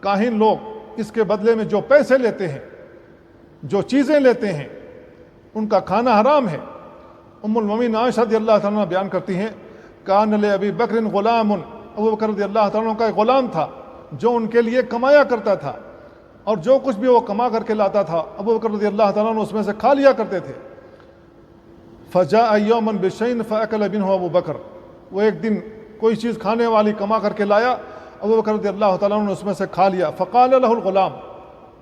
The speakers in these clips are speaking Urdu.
کاہن لوگ اس کے بدلے میں جو پیسے لیتے ہیں، جو چیزیں لیتے ہیں، ان کا کھانا حرام ہے۔ ام المومنین عائشہ رضی اللہ تعالیٰ عنہ بیان کرتی ہیں، کان لابی بکر غلام، ابو بکر رضی اللہ تعالیٰ عنہ کا ایک غلام تھا جو ان کے لیے کمایا کرتا تھا، اور جو کچھ بھی وہ کما کر کے لاتا تھا ابو بکر رضی اللہ تعالیٰ عنہ اس میں سے کھا لیا کرتے تھے۔ فجاء یوما بشیء فاکل منه ابو بکر، وہ ایک دن کوئی چیز کھانے والی کما کر کے لایا، ابو بکر رضی اللہ تعالیٰ عنہ نے اس میں سے کھا لیا۔ فقال له الغلام،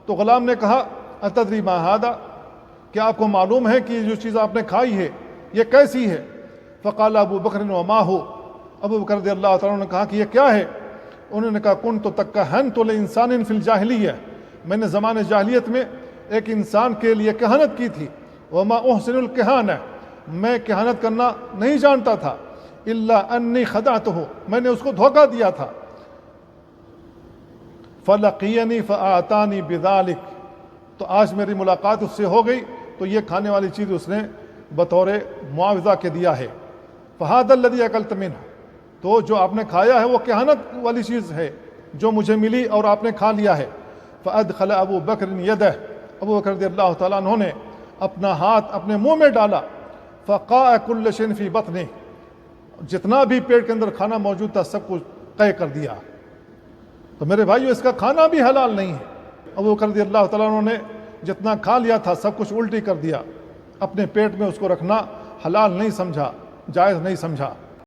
تو غلام نے کہا اتدری ما هذا، کیا آپ کو معلوم ہے کہ یہ جو چیز آپ نے کھائی ہے یہ کیسی ہے؟ فقال ابو بکر وما هو، ابو بکر رضی اللہ تعالیٰ عنہ نے کہا کہ یہ کیا ہے؟ انہوں نے کہا کنت تکہنت لانسان فی الجاہلیہ، میں نے زمانے جاہلیت میں ایک انسان کے لیے کہانت کی تھی۔ وما احسن الکہانہ، میں کہانت کرنا نہیں جانتا تھا، الا انی خدعتہ، میں نے اس کو دھوکہ دیا تھا۔ فلقینی فاعطانی بذلک، تو آج میری ملاقات اس سے ہو گئی تو یہ کھانے والی چیز اس نے بطور معاوضہ کے دیا ہے۔ فہذا الذی اکلت منہ، تو جو آپ نے کھایا ہے وہ کہانت والی چیز ہے جو مجھے ملی اور آپ نے کھا لیا ہے۔ فادخل ابو بکر یدہ، ابو بکر رضی اللہ تعالیٰ عنہ نے اپنا ہاتھ اپنے منہ میں ڈالا۔ فقاء کل شیء فی بطنہ، جتنا بھی پیٹ کے اندر کھانا موجود تھا سب کچھ قے کر دیا۔ تو میرے بھائیو اس کا کھانا بھی حلال نہیں ہے۔ ابو بکر رضی اللہ تعالیٰ عنہ نے جتنا کھا لیا تھا سب کچھ الٹی کر دیا، اپنے پیٹ میں اس کو رکھنا حلال نہیں سمجھا، جائز نہیں سمجھا۔